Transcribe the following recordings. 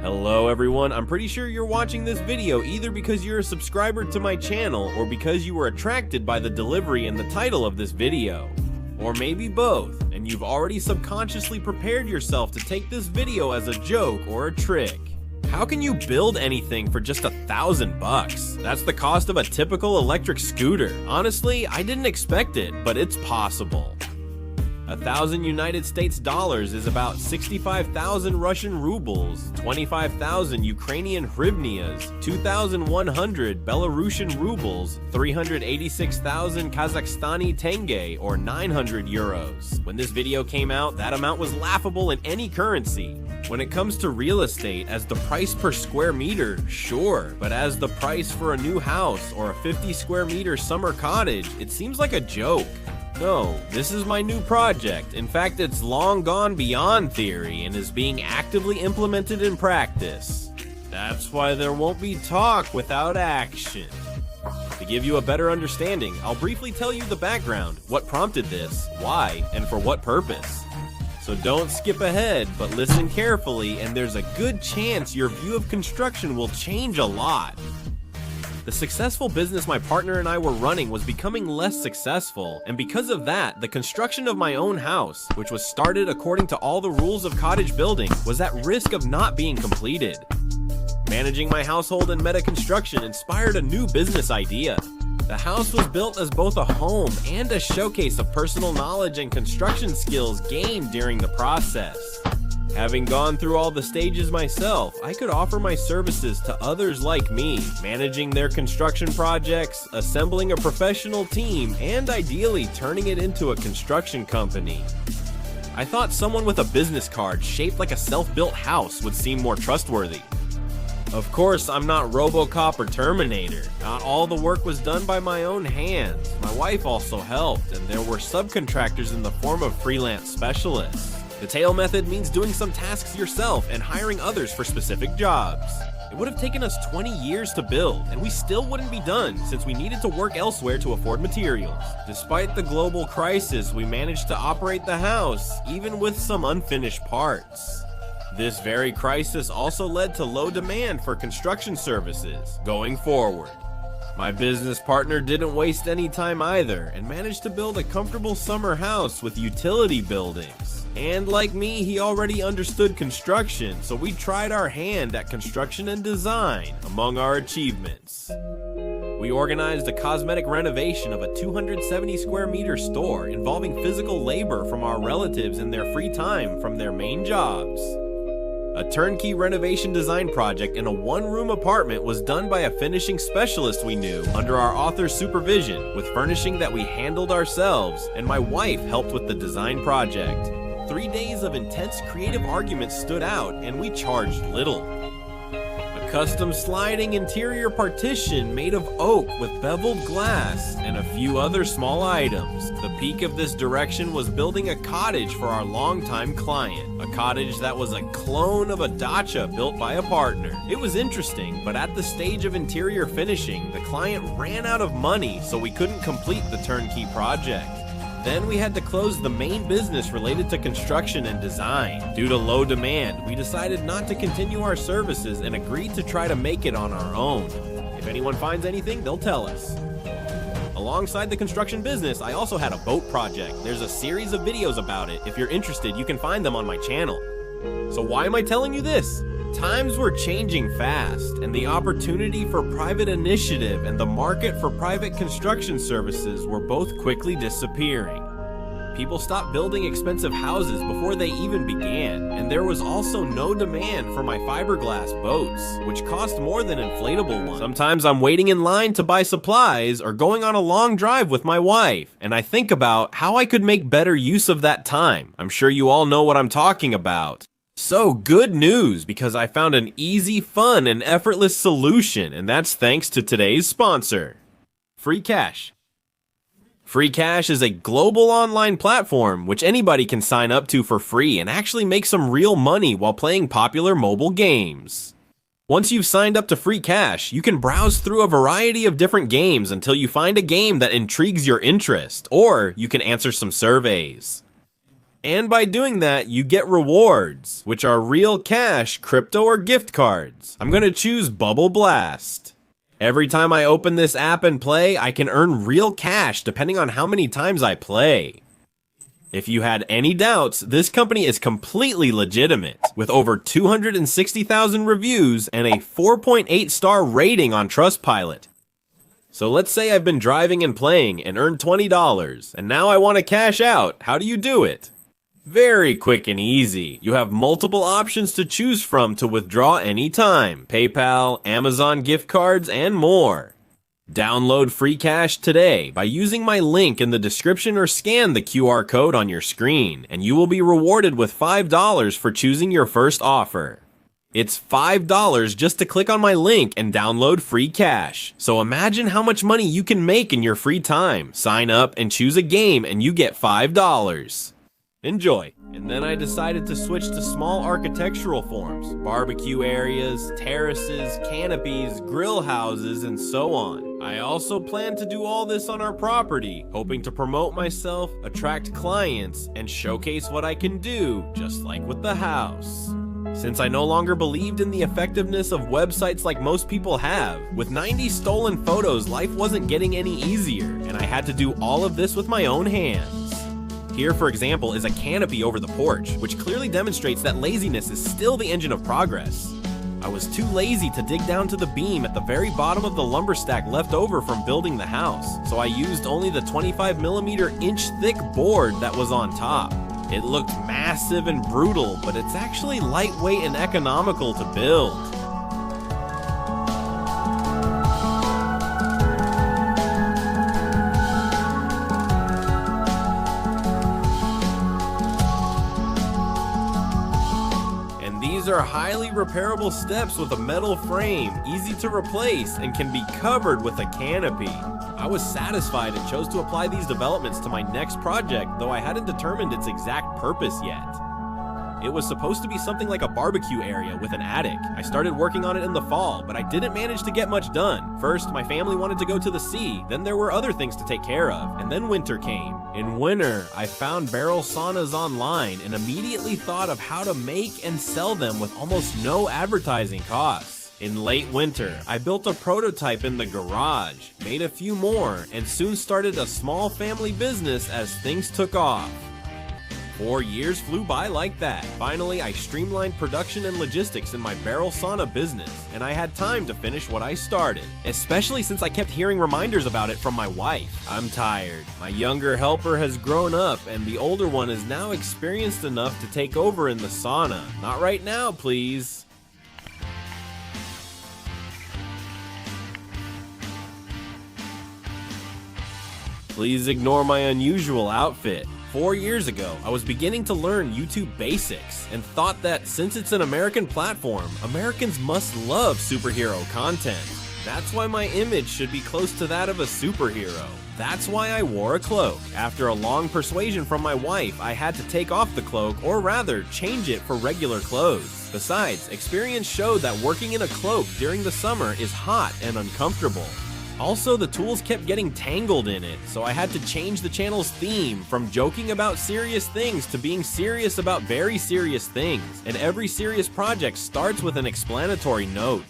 Hello everyone, I'm pretty sure you're watching this video either because you're a subscriber to my channel or because you were attracted by the delivery and the title of this video. Or maybe both, and you've already subconsciously prepared yourself to take this video as a joke or a trick. How can you build anything for just $1,000 That's the cost of a typical electric scooter. Honestly, I didn't expect it, but it's possible. 1,000 United States dollars is about 65,000 Russian rubles, 25,000 Ukrainian hryvnias, 2,100 Belarusian rubles, 386,000 Kazakhstani tenge, or 900 euros. When this video came out, that amount was laughable in any currency. When it comes to real estate, as the price per square meter, sure, but as the price for a new house or a 50 square meter summer cottage, it seems like a joke. No, this is my new project. In fact, it's long gone beyond theory and is being actively implemented in practice. That's why there won't be talk without action. To give you a better understanding, I'll briefly tell you the background, what prompted this, why, and for what purpose. So don't skip ahead, but listen carefully, and there's a good chance your view of construction will change a lot. The successful business my partner and I were running was becoming less successful, and because of that, the construction of my own house, which was started according to all the rules of cottage building, was at risk of not being completed. Managing my household and meta construction inspired a new business idea. The house was built as both a home and a showcase of personal knowledge and construction skills gained during the process. Having gone through all the stages myself, I could offer my services to others like me, managing their construction projects, assembling a professional team, and ideally turning it into a construction company. I thought someone with a business card shaped like a self-built house would seem more trustworthy. Of course, I'm not RoboCop or Terminator. Not all the work was done by my own hands. My wife also helped, and there were subcontractors in the form of freelance specialists. The tail method means doing some tasks yourself and hiring others for specific jobs. It would have taken us 20 years to build, and we still wouldn't be done since we needed to work elsewhere to afford materials. Despite the global crisis, we managed to operate the house, even with some unfinished parts. This very crisis also led to low demand for construction services going forward. My business partner didn't waste any time either and managed to build a comfortable summer house with utility buildings. And like me, he already understood construction, so we tried our hand at construction and design among our achievements. We organized a cosmetic renovation of a 270 square meter store involving physical labor from our relatives in their free time from their main jobs. A turnkey renovation design project in a one-room apartment was done by a finishing specialist we knew under our author's supervision, with furnishing that we handled ourselves, and my wife helped with the design project. 3 days of intense creative arguments stood out, and we charged little. A custom sliding interior partition made of oak with beveled glass, and a few other small items. The peak of this direction was building a cottage for our longtime client, a cottage that was a clone of a dacha built by a partner. It was interesting, but at the stage of interior finishing, the client ran out of money, so we couldn't complete the turnkey project. Then we had to close the main business related to construction and design. Due to low demand, we decided not to continue our services and agreed to try to make it on our own. If anyone finds anything, they'll tell us. Alongside the construction business, I also had a boat project. There's a series of videos about it. If you're interested, you can find them on my channel. So why am I telling you this? Times were changing fast, and the opportunity for private initiative and the market for private construction services were both quickly disappearing. People stopped building expensive houses before they even began, and there was also no demand for my fiberglass boats, which cost more than inflatable ones. Sometimes I'm waiting in line to buy supplies or going on a long drive with my wife, and I think about how I could make better use of that time. I'm sure you all know what I'm talking about. So good news, because I found an easy, fun, and effortless solution, and that's thanks to today's sponsor, Free Cash. Free Cash is a global online platform which anybody can sign up to for free and actually make some real money while playing popular mobile games. Once you've signed up to Free Cash, you can browse through a variety of different games until you find a game that intrigues your interest, or you can answer some surveys. And by doing that, you get rewards, which are real cash, crypto, or gift cards. I'm gonna choose Bubble Blast. Every time I open this app and play, I can earn real cash depending on how many times I play. If you had any doubts, this company is completely legitimate, with over 260,000 reviews and a 4.8 star rating on Trustpilot. So let's say I've been driving and playing and earned $20, and now I want to cash out. How do you do it? Very quick and easy. You have multiple options to choose from to withdraw anytime. PayPal, Amazon gift cards, and more. Download free cash today by using my link in the description or scan the QR code on your screen, and you will be rewarded with $5 for choosing your first offer. It's $5 just to click on my link and download free cash. So imagine how much money you can make in your free time. Sign up and choose a game and you get $5. Enjoy. And then I decided to switch to small architectural forms, barbecue areas, terraces, canopies, grill houses, and so on. I also plan to do all this on our property, hoping to promote myself, attract clients, and showcase what I can do, just like with the house. Since I no longer believed in the effectiveness of websites like most people have, with 90 stolen photos, life wasn't getting any easier, and I had to do all of this with my own hands. Here, for example, is a canopy over the porch, which clearly demonstrates that laziness is still the engine of progress. I was too lazy to dig down to the beam at the very bottom of the lumber stack left over from building the house, so I used only the 25mm inch-thick board that was on top. It looked massive and brutal, but it's actually lightweight and economical to build. These are highly repairable steps with a metal frame, easy to replace, and can be covered with a canopy. I was satisfied and chose to apply these developments to my next project, though I hadn't determined its exact purpose yet. It was supposed to be something like a barbecue area with an attic. I started working on it in the fall, but I didn't manage to get much done. First, my family wanted to go to the sea, then there were other things to take care of, and then winter came. In winter, I found barrel saunas online and immediately thought of how to make and sell them with almost no advertising costs. In late winter, I built a prototype in the garage, made a few more, and soon started a small family business as things took off. 4 years flew by like that. Finally, I streamlined production and logistics in my barrel sauna business, and I had time to finish what I started, especially since I kept hearing reminders about it from my wife. I'm tired. My younger helper has grown up, and the older one is now experienced enough to take over in the sauna. Not right now, please. Please ignore my unusual outfit. 4 years ago, I was beginning to learn YouTube basics and thought that since it's an American platform, Americans must love superhero content. That's why my image should be close to that of a superhero. That's why I wore a cloak. After a long persuasion from my wife, I had to take off the cloak, or rather, change it for regular clothes. Besides, experience showed that working in a cloak during the summer is hot and uncomfortable. Also, the tools kept getting tangled in it, so I had to change the channel's theme from joking about serious things to being serious about very serious things, and every serious project starts with an explanatory note.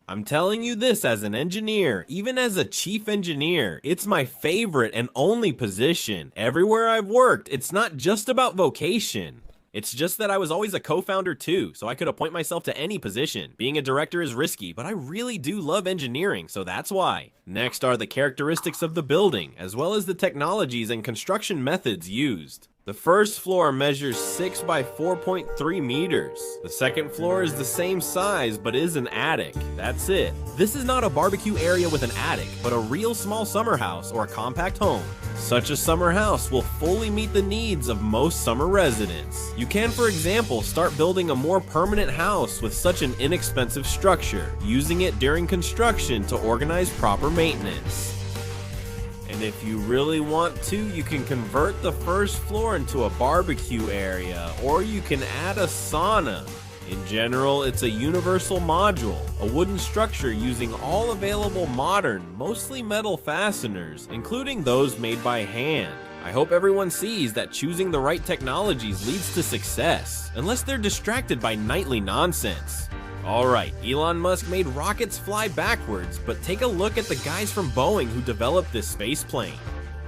I'm telling you this as an engineer, even as a chief engineer, it's my favorite and only position. Everywhere I've worked, it's not just about vocation. It's just that I was always a co-founder too, so I could appoint myself to any position. Being a director is risky, but I really do love engineering, so that's why. Next are the characteristics of the building, as well as the technologies and construction methods used. The first floor measures 6 by 4.3 meters. The second floor is the same size, but is an attic. That's it. This is not a barbecue area with an attic, but a real small summer house or a compact home. Such a summer house will fully meet the needs of most summer residents. You can, for example, start building a more permanent house with such an inexpensive structure, using it during construction to organize proper maintenance. And if you really want to, you can convert the first floor into a barbecue area, or you can add a sauna. In general, it's a universal module, a wooden structure using all available modern, mostly metal fasteners, including those made by hand. I hope everyone sees that choosing the right technologies leads to success, unless they're distracted by nightly nonsense. Alright, Elon Musk made rockets fly backwards, but take a look at the guys from Boeing who developed this space plane.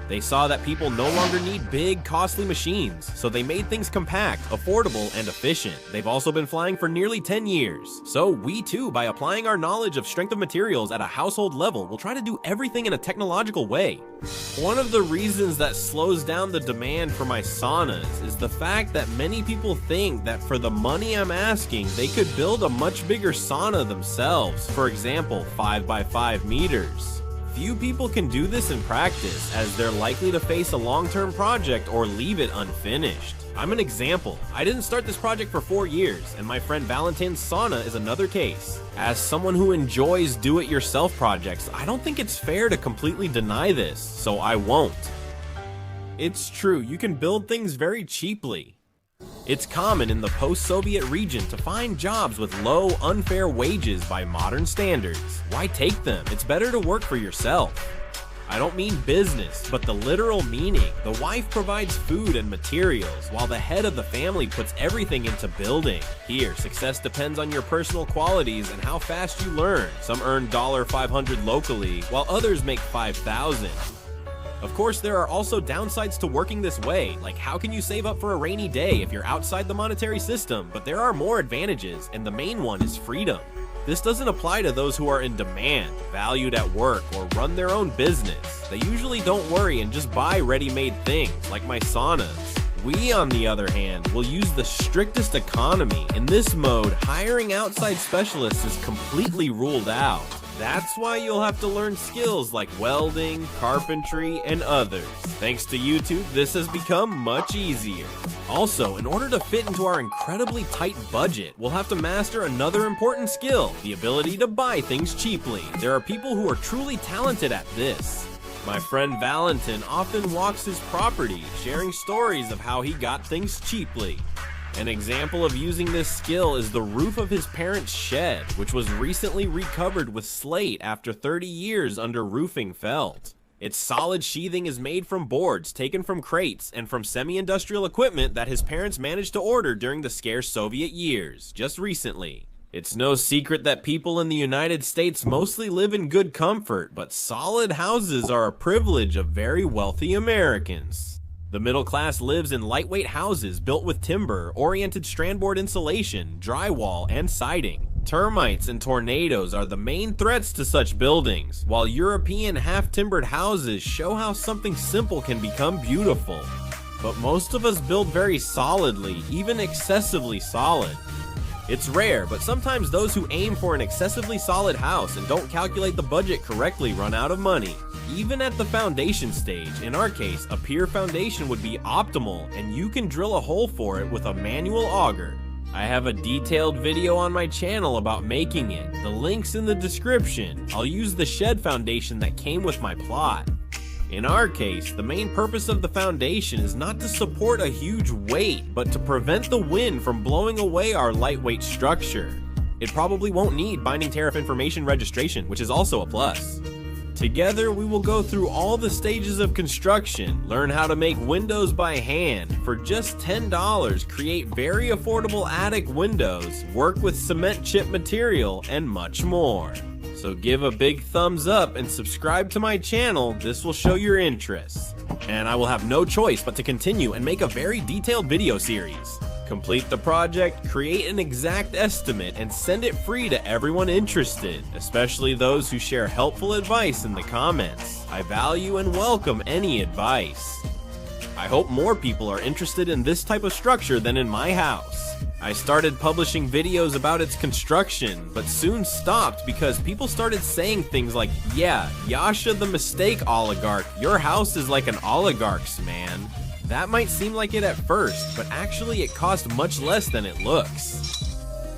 They saw that people no longer need big, costly machines, so they made things compact, affordable, and efficient. They've also been flying for nearly 10 years. So we too, by applying our knowledge of strength of materials at a household level, will try to do everything in a technological way. One of the reasons that slows down the demand for my saunas is the fact that many people think that for the money I'm asking, they could build a much bigger sauna themselves. For example, 5 by 5 meters. Few people can do this in practice, as they're likely to face a long-term project or leave it unfinished. I'm an example. I didn't start this project for 4 years, and my friend Valentin's sauna is another case. As someone who enjoys do-it-yourself projects, I don't think it's fair to completely deny this, so I won't. It's true, you can build things very cheaply. It's common in the post-Soviet region to find jobs with low, unfair wages by modern standards. Why take them? It's better to work for yourself. I don't mean business, but the literal meaning. The wife provides food and materials, while the head of the family puts everything into building. Here, success depends on your personal qualities and how fast you learn. Some earn $500 locally, while others make $5,000. Of course, there are also downsides to working this way, like how can you save up for a rainy day if you're outside the monetary system, but there are more advantages, and the main one is freedom. This doesn't apply to those who are in demand, valued at work, or run their own business. They usually don't worry and just buy ready-made things, like my saunas. We, on the other hand, will use the strictest economy. In this mode, hiring outside specialists is completely ruled out. That's why you'll have to learn skills like welding, carpentry, and others. Thanks to YouTube, this has become much easier. Also, in order to fit into our incredibly tight budget, we'll have to master another important skill, the ability to buy things cheaply. There are people who are truly talented at this. My friend Valentin often walks his property, sharing stories of how he got things cheaply. An example of using this skill is the roof of his parents' shed, which was recently recovered with slate after 30 years under roofing felt. Its solid sheathing is made from boards taken from crates and from semi-industrial equipment that his parents managed to order during the scarce Soviet years, just recently. It's no secret that people in the United States mostly live in good comfort, but solid houses are a privilege of very wealthy Americans. The middle class lives in lightweight houses built with timber, oriented strandboard insulation, drywall, and siding. Termites and tornadoes are the main threats to such buildings, while European half-timbered houses show how something simple can become beautiful. But most of us build very solidly, even excessively solid. It's rare, but sometimes those who aim for an excessively solid house and don't calculate the budget correctly run out of money. Even at the foundation stage, in our case, a pier foundation would be optimal, and you can drill a hole for it with a manual auger. I have a detailed video on my channel about making it. The link's in the description. I'll use the shed foundation that came with my plot. In our case, the main purpose of the foundation is not to support a huge weight, but to prevent the wind from blowing away our lightweight structure. It probably won't need binding tariff information registration, which is also a plus. Together, we will go through all the stages of construction, learn how to make windows by hand. For just $10, create very affordable attic windows, work with cement chip material, and much more. So give a big thumbs up and subscribe to my channel. This will show your interest. And I will have no choice but to continue and make a very detailed video series. Complete the project, create an exact estimate, and send it free to everyone interested, especially those who share helpful advice in the comments. I value and welcome any advice. I hope more people are interested in this type of structure than in my house. I started publishing videos about its construction, but soon stopped because people started saying things like, "Yeah, Yasha the mistake oligarch, your house is like an oligarch's, man." That might seem like it at first, but actually it cost much less than it looks.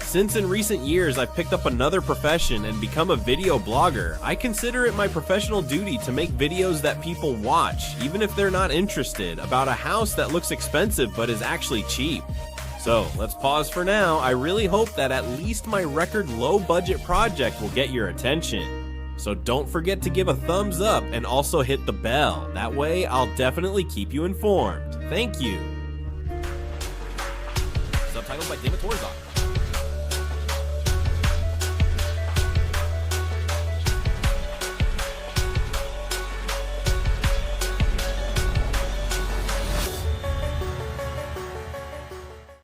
Since in recent years I've picked up another profession and become a video blogger, I consider it my professional duty to make videos that people watch, even if they're not interested, about a house that looks expensive but is actually cheap. So let's pause for now. I really hope that at least my record low budget project will get your attention. So don't forget to give a thumbs up and also hit the bell. That way, I'll definitely keep you informed. Thank you. Subtitled by Damatorzok.